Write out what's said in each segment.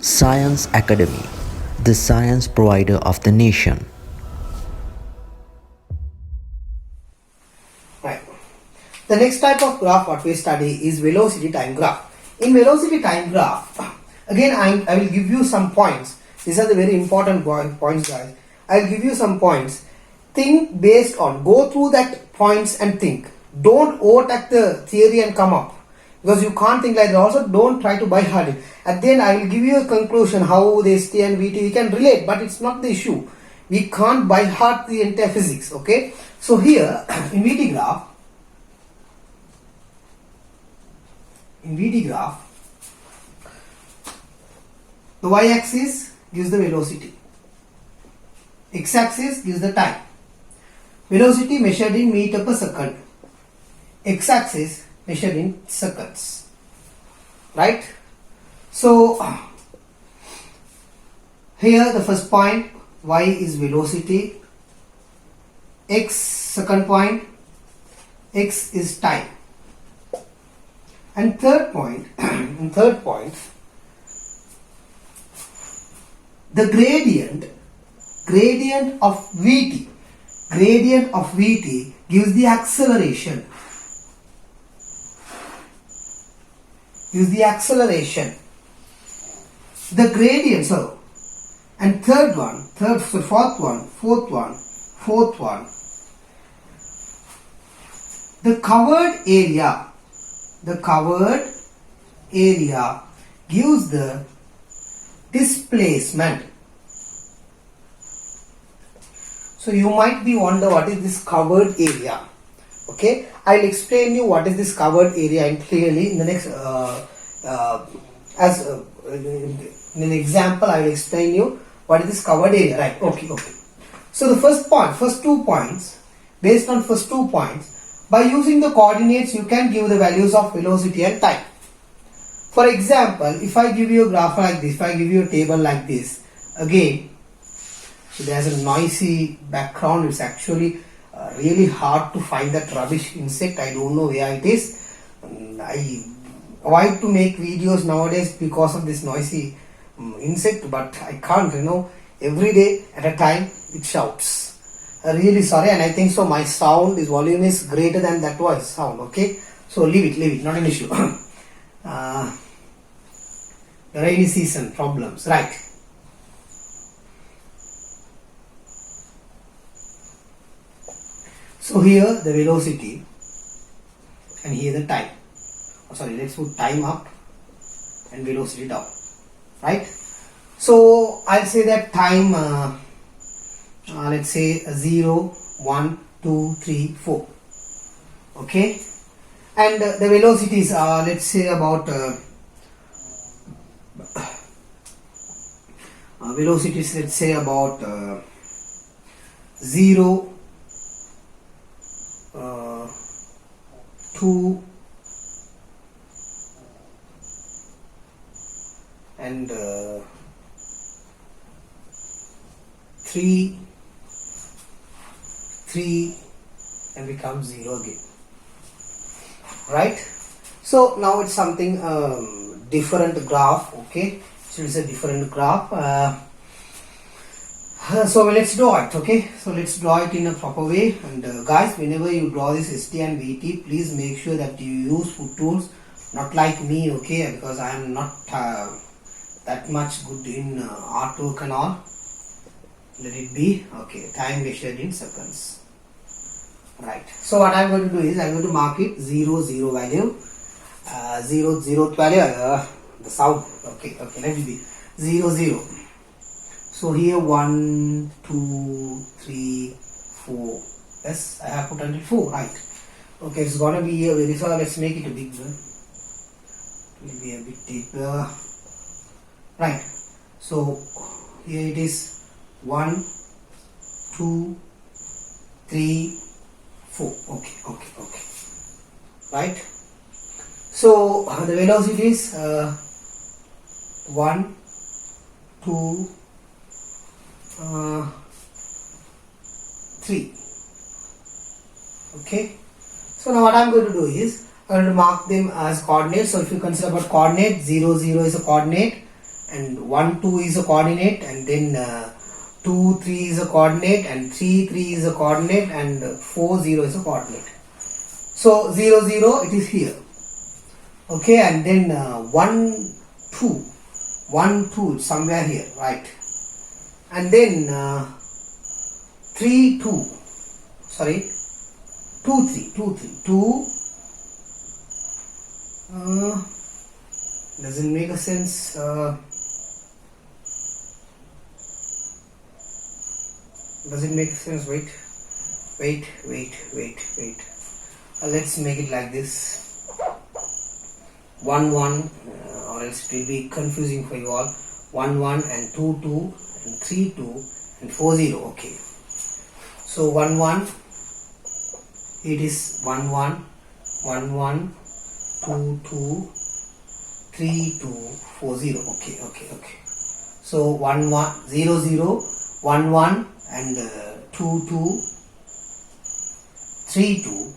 Science Academy, the science provider of the nation. Right. The next type of graph what we study is velocity time graph. In velocity time graph, again I will give you some points. These are the very important points, guys. I will give you some points. Think based on, go through that points and think. Don't overtake the theory and come up, because you can't think like that. Also, don't try to by heart it. At the end, I will give you a conclusion how the ST and VT we can relate, but it's not the issue. We can't by heart the entire physics. Okay. So here in VT graph, the y-axis gives the velocity, x-axis gives the time. Velocity measured in meter per second, x-axis measured in seconds, right? So here the first point, y is velocity, x second point, x is time, and third point the gradient of Vt gives the acceleration, the gradient. So, and fourth one, the covered area gives the displacement. So you might be wonder what is this covered area. Okay, I'll explain you what is this covered area and clearly in the next in an example I will explain you what is this covered area, right? Okay. So the first 2 points, based on first 2 points, by using the coordinates you can give the values of velocity and time. For example, if I give you a graph like this, if I give you a table like this, again, so there's a noisy background. It's actually really hard to find that rubbish insect. I don't know where it is. I avoid to make videos nowadays because of this noisy insect, but I can't, every day at a time it shouts. Really sorry, and I think so my volume is greater than that voice sound. Okay, so leave it, not an issue. The rainy season problems, right? So here the velocity and here the time. Let's put time up and velocity down, right? So I'll say that time, let's say 0, 1, 2, 3, 4. Okay, and the velocities are, let's say about velocities, let's say about 0, 2 and 3 and becomes 0 again, right? So now it's something different graph. Okay, so it's a different graph. So let's draw it. Okay, so let's draw it in a proper way. And guys, whenever you draw this ST and VT, please make sure that you use foot tools, not like me. Okay, because I am not that much good in artwork and all. Let it be. Okay, time measured in seconds, right? So what I'm going to do is I'm going to mark it 0 value, 0 value, the sound. Okay, let it be 0. So here 1, 2, 3, 4. Yes, I have put until 4, right? Okay, it's gonna be here very small. Let's make it a big one. It will be a bit deeper, right? So here it is 1, 2, 3, 4. Okay, right? So the velocity is 1, 2, 3. Okay, so now what I'm going to do is I'm going to mark them as coordinates. So if you consider about coordinate, 0, 0 is a coordinate, and 1 2 is a coordinate, and then 2 3 is a coordinate, and 3 3 is a coordinate, and 4 0 is a coordinate. So 0 0 it is here, okay, and then 1 2 it's somewhere here, right, and then 3 2 sorry 2 3 2 doesn't make a sense. Doesn't make sense. Wait. Let's make it like this. 1 1, or else it will be confusing for you all. 1 1 and 2 2 and 3 2 and 4 0. Okay. So 1 1. It is 1 1 1 1 2 2 3 2 4 0. Okay. So 1 1 0 0 1 1 and 2 2 3 2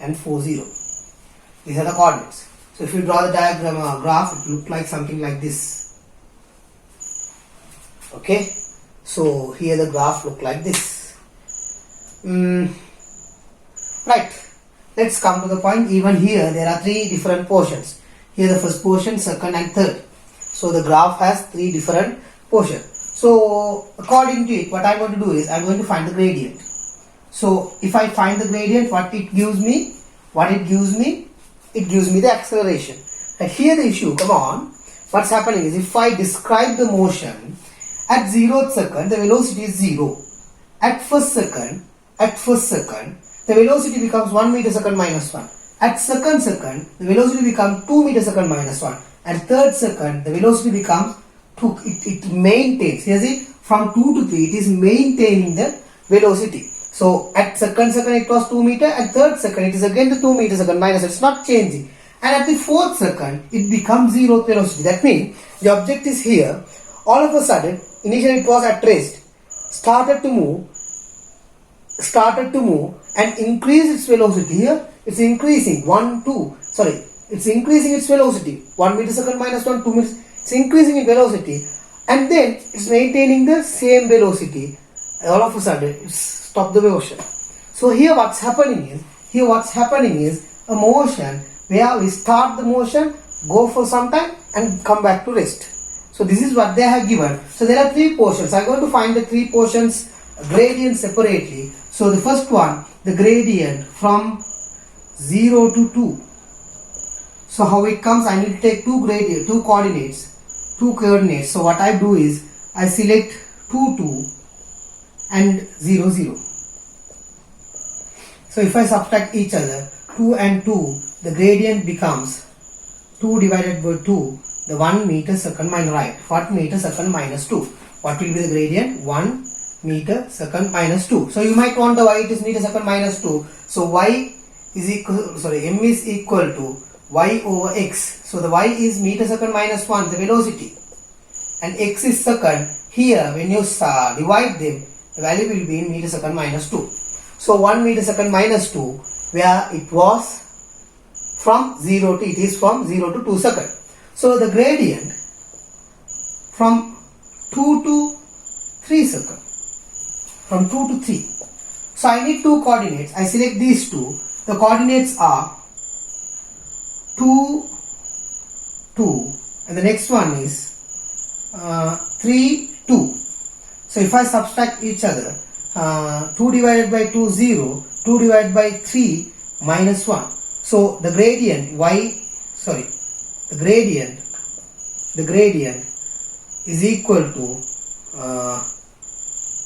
and 4 0. These are the coordinates. So if you draw the diagram or graph, it will look like something like this. Okay. So here the graph look like this. Right. Let's come to the point. Even here there are 3 different portions. Here the first portion, second and third. So the graph has 3 different portions. So according to it, what I am going to do is I am going to find the gradient. So if I find the gradient, what it gives me? It gives me the acceleration. And here the issue, come on, what's happening is if I describe the motion at 0th second, the velocity is 0. At first second, the velocity becomes 1 meter second minus 1. At second, the velocity becomes 2 meter second minus 1. At third second, the velocity becomes 2. It maintains. You see, from 2 to 3, it is maintaining the velocity. So at second it was 2 meter. At third second, it is again the 2 meter second minus. It's not changing. And at the fourth second, it becomes 0 velocity. That means the object is here. All of a sudden, initially it was at rest, started to move and increase its velocity. Here it's increasing it's increasing its velocity 1 meter second minus 1, 2 meters. It's increasing its velocity, and then it's maintaining the same velocity. All of a sudden it's stopped the motion. So here what's happening is a motion where we start the motion, go for some time and come back to rest. So this is what they have given. So there are 3 portions. I'm going to find the 3 portions gradient separately. So the first one, the gradient from 0 to 2. So how it comes, I need to take two coordinates. So what I do is I select 2 2 and 0 0. So if I subtract each other, 2 and 2, the gradient becomes 2 divided by 2, the 1 meter second minus, right, 1 meter second minus 2. What will be the gradient? 1 meter second minus 2. So you might wonder why it is meter second minus 2. So m is equal to y over x. So the y is meter second minus 1, the velocity, and x is second. Here when you divide them, the value will be in meter second minus 2. So 1 meter second minus 2, where it was from 0 to, it is from 0 to 2 second. So the gradient from 2 to 3 second, from 2 to 3. So I need 2 coordinates. I select these 2. The coordinates are 2, 2, and the next one is 3, 2. So if I subtract each other, 2 divided by 2 0, 2 divided by 3 minus 1. So the gradient the gradient is equal to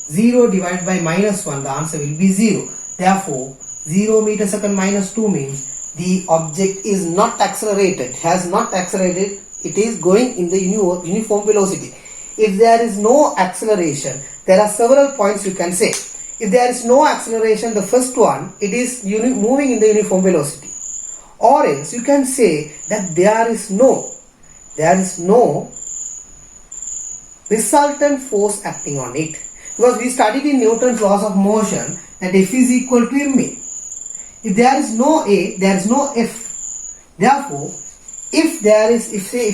0 divided by minus 1. The answer will be 0. Therefore 0 meter second minus 2 means the object is not accelerated, has not accelerated, it is going in the uniform velocity. If there is no acceleration, there are several points you can say. If there is no acceleration, the first one, it is moving in the uniform velocity. Or else you can say that there is no resultant force acting on it. Because we studied in Newton's laws of motion that F is equal to ma. If there is no A, there is no F. Therefore, if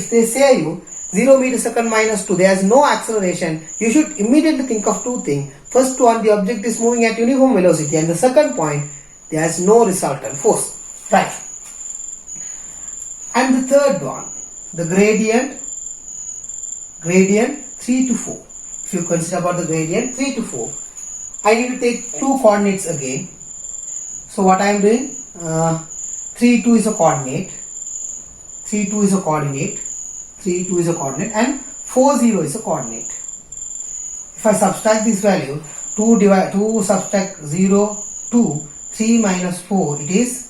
they say you 0 meter second minus 2, there is no acceleration. You should immediately think of two things. First one, the object is moving at uniform velocity, and the second point, there is no resultant force. Right. And the third one, the gradient 3 to 4. If you consider about the gradient 3 to 4, I need to take two coordinates again. So what I am doing, 3, 2 is a coordinate, 3, 2 is a coordinate, 3, 2 is a coordinate, and 4, 0 is a coordinate. If I subtract this value, 2 subtract 0, 2, 3 minus 4, it is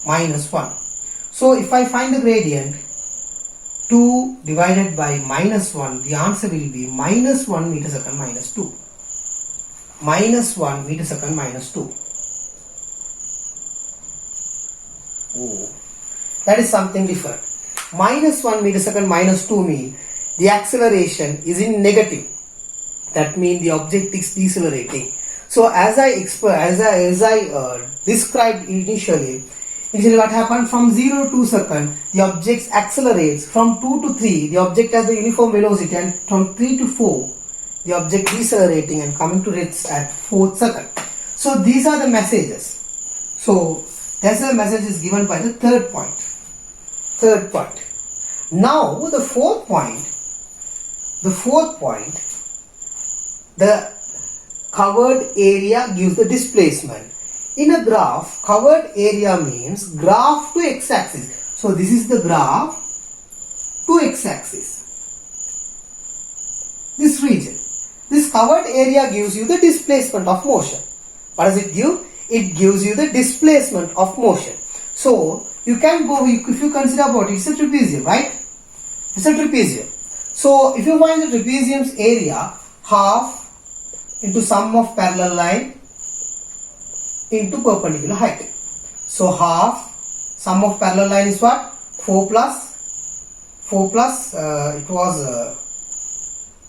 minus 1. So if I find the gradient 2 divided by minus 1, the answer will be minus 1 meter second minus 2. Minus 1 meter second minus 2. Oh, that is something different. Minus 1 meter second minus 2 means the acceleration is in negative. That means the object is decelerating. So as I described initially what happened from 0 to 2 seconds, the object accelerates. From 2 to 3, the object has the uniform velocity, and from 3 to 4, the object decelerating and coming to rest at 4th second. So these are the messages. So that's the message is given by the third point. Third point. Now the fourth point, the covered area gives the displacement. In a graph, covered area means graph to x-axis. So this is the graph to x-axis. This region. This covered area gives you the displacement of motion. What does it give? It gives you the displacement of motion. So you can go, if you consider about it, it's a trapezium, right? It's a trapezium. So if you find the trapezium's area, half into sum of parallel line into perpendicular height. So half sum of parallel line is what? 4 plus it was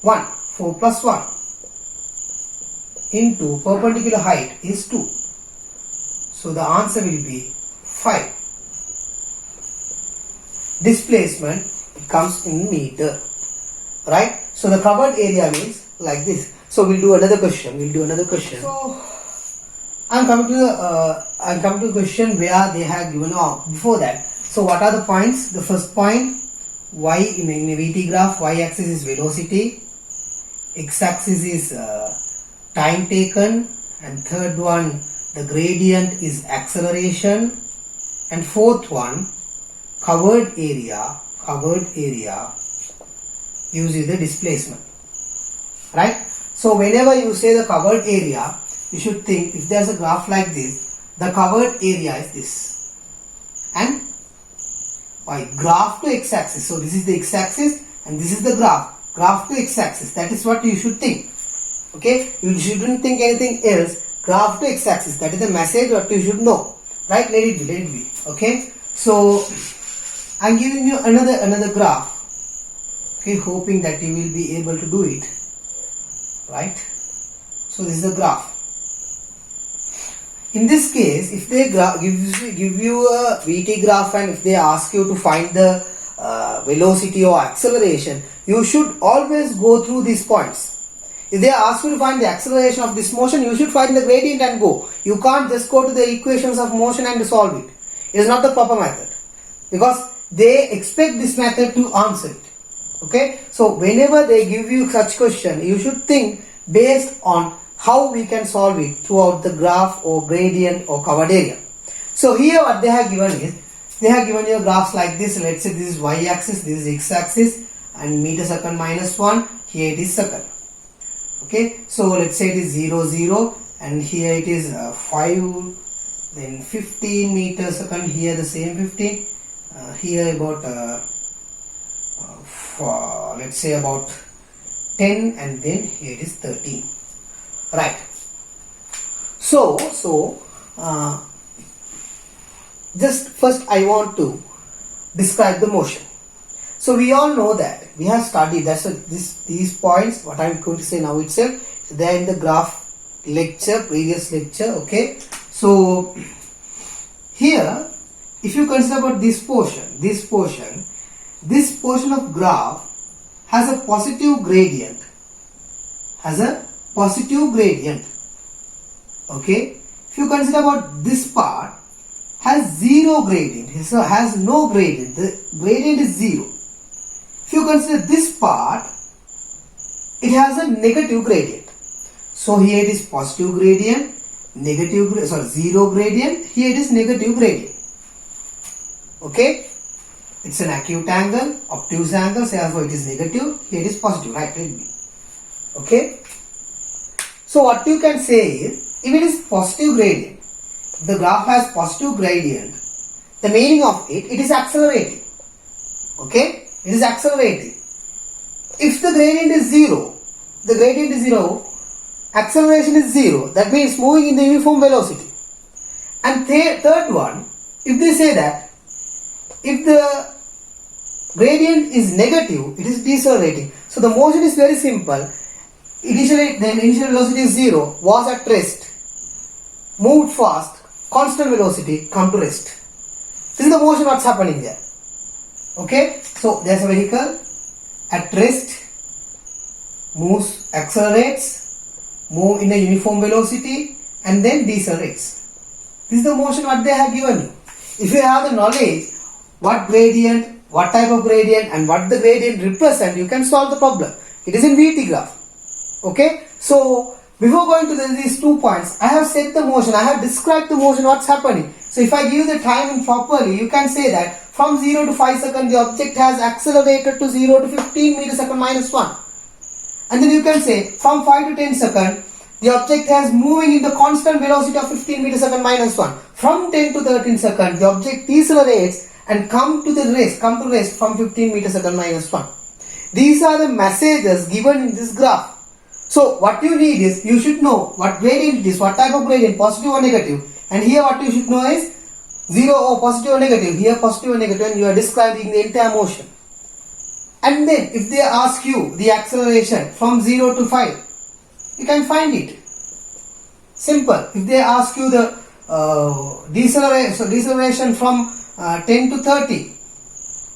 1. 4 plus 1 into perpendicular height is 2. So the answer will be 5. Displacement, it comes in meter, right? So the covered area means like this. So we'll do another question. So I'm coming to the question where they have given before that. So what are the points? The first point, y in a VT graph, y-axis is velocity, x-axis is time taken, and third one, the gradient is acceleration, and fourth one, covered area gives you the displacement, right? So whenever you say the covered area, you should think if there's a graph like this, the covered area is this, and by graph to x-axis. So this is the x-axis and this is the graph to x-axis. That is what you should think. Okay, you shouldn't think anything else. Graph to x-axis, that is the message what you should know, right? Let it be. Okay, so I'm giving you another graph. Okay, hoping that you will be able to do it, right? So this is the graph. In this case, if they give you a VT graph and if they ask you to find the velocity or acceleration, you should always go through these points. If they ask you to find the acceleration of this motion, you should find the gradient and go. You can't just go to the equations of motion and solve it. It is not the proper method, because they expect this method to answer it. Okay, so whenever they give you such question, you should think based on how we can solve it throughout the graph or gradient or covered area. So here what they have given is, they have given you graphs like this. Let's say this is y-axis, this is x-axis, and meter second minus 1, here it is second. Okay, so let's say it is 0, 0, and here it is 5, then 15 meters second, here the same 15, here about let's say about 10, and then here it is 13. Right. So just first I want to describe the motion. So we all know that we have studied these points. What I am going to say now itself, they are in the graph lecture, previous lecture. Okay. So here, if you consider about this portion of graph has a positive gradient. Has a positive gradient. Okay. If you consider about this part, has zero gradient. So has no gradient. The gradient is zero. If you consider this part, it has a negative gradient. So here it is positive gradient, zero gradient. Here it is negative gradient. Okay. It's an acute angle, obtuse angle, so therefore it is negative. Here it is positive, right? Let it be. Okay. So what you can say is, if it is positive gradient, if the graph has positive gradient, the meaning of it is accelerating. Okay. It is accelerating. If the gradient is zero, acceleration is zero. That means moving in the uniform velocity. And third one, if they say that if the gradient is negative, it is decelerating. So the motion is very simple. Initially, the initial velocity is zero, was at rest, moved fast, constant velocity, come to rest. This is the motion what's happening there. Okay, so there's a vehicle at rest, moves, accelerates, move in a uniform velocity, and then decelerates. This is the motion what they have given you. If you have the knowledge what gradient, what type of gradient, and what the gradient represent, you can solve the problem. It is in VT graph. Okay, so before going to these 2 points, I have set the motion, I have described the motion, what's happening. So if I give the timing properly, you can say that from 0 to 5 seconds, the object has accelerated to 0 to 15 meter second minus 1. And then you can say from 5 to 10 seconds, the object has moving in the constant velocity of 15 meter second minus 1. From 10 to 13 seconds, the object decelerates and come to rest from 15 meter second minus 1. These are the messages given in this graph. So what you need is, you should know what gradient it is, what type of gradient, positive or negative. And here what you should know is 0 or positive or negative. Here positive or negative, and you are describing the entire motion. And then if they ask you the acceleration from 0 to 5, you can find it. Simple. If they ask you the deceleration from 10 to 30,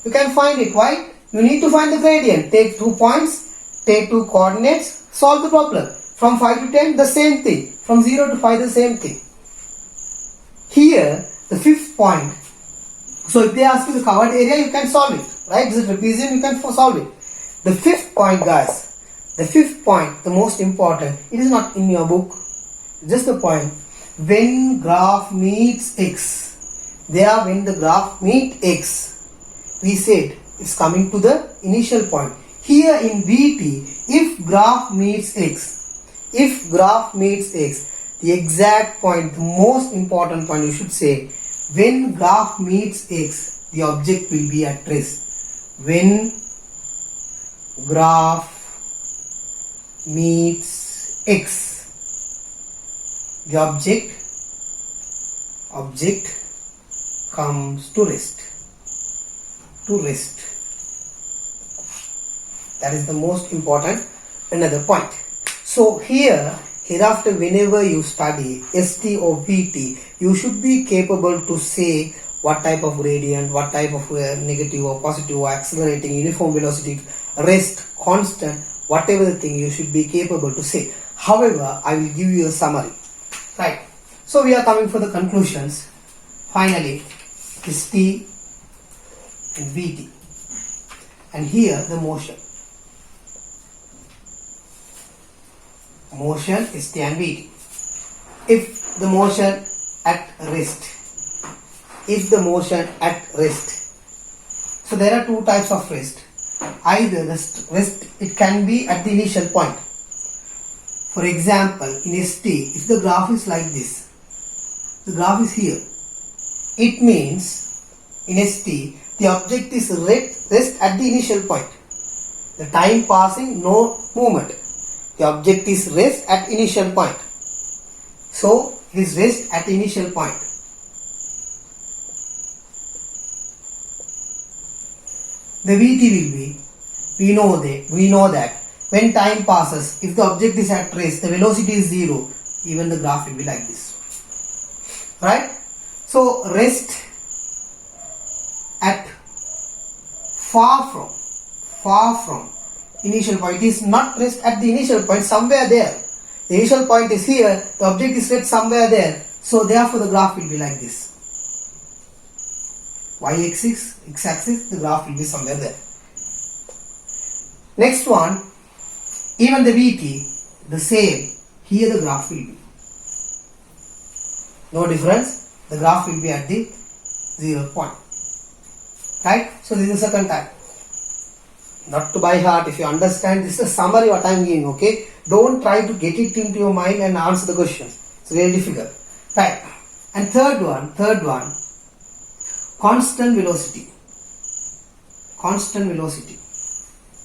you can find it. Why? You need to find the gradient. Take 2 points, take 2 coordinates, solve the problem. From 5 to 10, the same thing. From 0 to 5, the same thing. Here, the 5th point. So if they ask you the covered area, you can solve it. Right? This is trapezium, you can solve it. The 5th point, guys. The 5th point, the most important. It is not in your book. Just the point. When graph meets x. There, when the graph meets x, we said it's coming to the initial point. Here in VT, if graph meets x, the exact point, the most important point you should say, when graph meets x, the object will be at rest. When graph meets x, the object comes to rest. That is the most important another point. So hereafter whenever you study ST or VT, you should be capable to say what type of gradient, what type of negative or positive or accelerating, uniform velocity, rest, constant, whatever the thing you should be capable to say. However, I will give you a summary. Right. So we are coming for the conclusions. Finally, ST and VT. And here the motion. Motion, ST and VT. If the motion at rest. So there are 2 types of rest. Either the rest, it can be at the initial point. For example, in ST, if the graph is like this, the graph is here. It means in ST, the object is rest at the initial point. The time passing, no movement. The object is rest at initial point. So, it is rest at initial point. The VT will be, we know that when time passes, if the object is at rest, the velocity is 0, even the graph will be like this. Right? So, rest at far from initial point. It is not rest at the initial point, somewhere there. The initial point is here, the object is set somewhere there. So therefore the graph will be like this. Y-axis, x-axis, the graph will be somewhere there. Next one, even the VT, the same. Here the graph will be. No difference. The graph will be at the 0 point. Right? So this is the second type. Not to by heart. If you understand, this is a summary what I am giving. Okay? Don't try to get it into your mind and answer the questions. It's very difficult. Right? And third one, constant velocity. Constant velocity.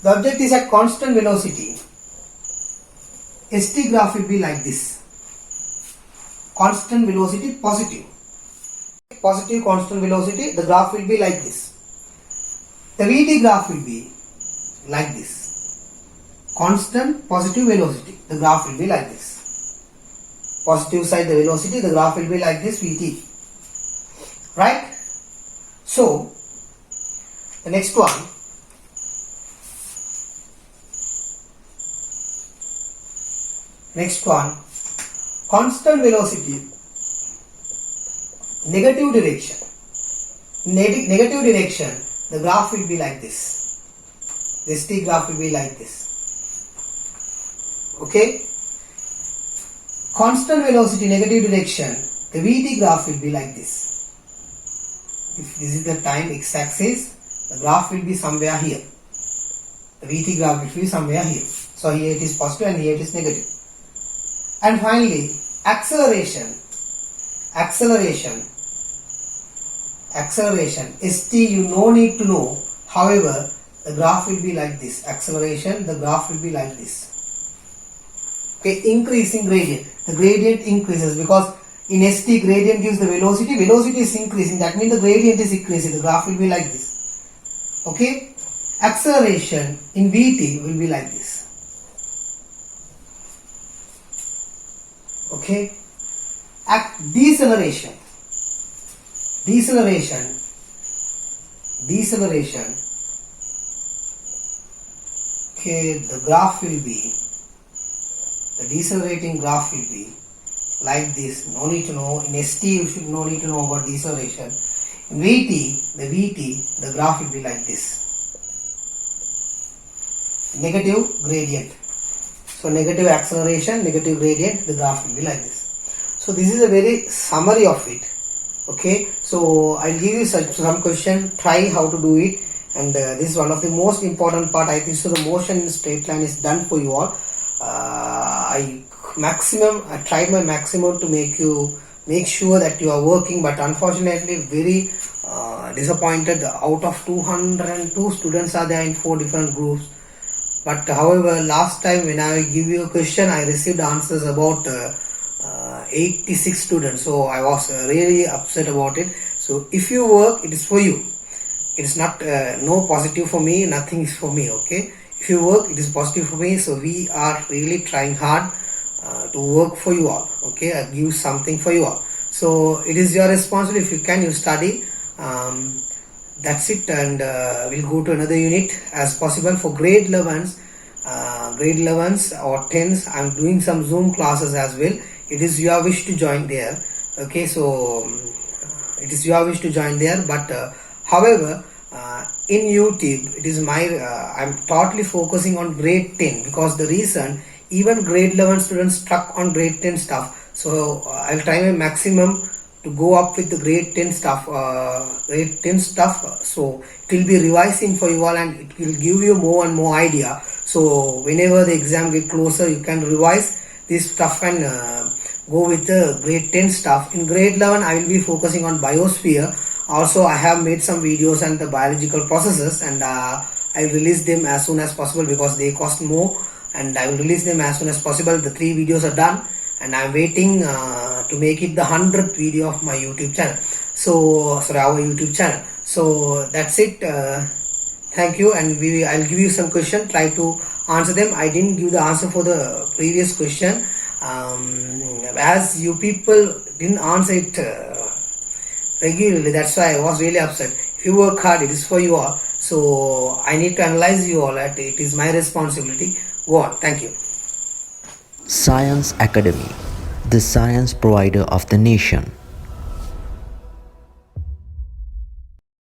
The object is at constant velocity. ST graph will be like this. Constant velocity positive. Positive constant velocity, the graph will be like this. The VT graph will be like this. Constant positive velocity, the graph will be like this. Positive side the velocity, the graph will be like this VT. Right? So, the next one. Next one. Constant velocity. Negative direction. Negative direction, the graph will be like this. The ST graph will be like this. Okay? Constant velocity, negative direction, the VT graph will be like this. If this is the time x-axis, the graph will be somewhere here. The VT graph will be somewhere here. So here it is positive and here it is negative. And finally, acceleration. Acceleration. ST you no need to know. However, the graph will be like this. Acceleration, the graph will be like this. Okay, increasing gradient. The gradient increases because in ST gradient gives the velocity. Velocity is increasing. That means the gradient is increasing. The graph will be like this. Okay. Acceleration in VT will be like this. Okay. Deceleration. Okay, the graph will be, the decelerating graph will be like this. No need to know. In ST you should no need to know about deceleration. In VT, the graph will be like this. Negative gradient. So negative acceleration, negative gradient, the graph will be like this. So this is a very summary of it. Okay, so I'll give you some question, try how to do it, and this is one of the most important part. I think so the motion in straight line is done for you all. I tried my maximum to make sure that you are working, but unfortunately very disappointed. Out of 202 students are there in 4 different groups. But however, last time when I give you a question, I received answers about 86 students. So I was really upset about it. So if you work, it is for you. It is not no positive for me, nothing is for me. Okay. If you work, it is positive for me. So we are really trying hard to work for you all. Okay. I give something for you all. So it is your responsibility. If you can, you study. That's it, and we'll go to another unit as possible. For grade 11s or 10s, I'm doing some Zoom classes as well. It is your wish to join there. Okay, so it is your wish to join there. But however, in YouTube, it is my I'm totally focusing on grade 10 because the reason even grade 11 students stuck on grade 10 stuff. So I'll try my maximum to go up with the grade 10 stuff. So it will be revising for you all, and it will give you more and more idea. So whenever the exam get closer, you can revise this stuff and go with the grade 10 stuff. In grade 11, I will be focusing on biosphere. Also, I have made some videos on the biological processes, and I will release them as soon as possible because they cost more, and I will release them as soon as possible. The 3 videos are done, and I am waiting to make it the 100th video of my YouTube channel. So, sorry, our YouTube channel. So that's it. Thank you, and I'll give you some question. Try to answer them. I didn't give the answer for the previous question as you people didn't answer it regularly. That's why I was really upset. If you work hard, it is for you all. So I need to analyze you all. It is my responsibility. Go on. Thank you. Science Academy, the science provider of the nation.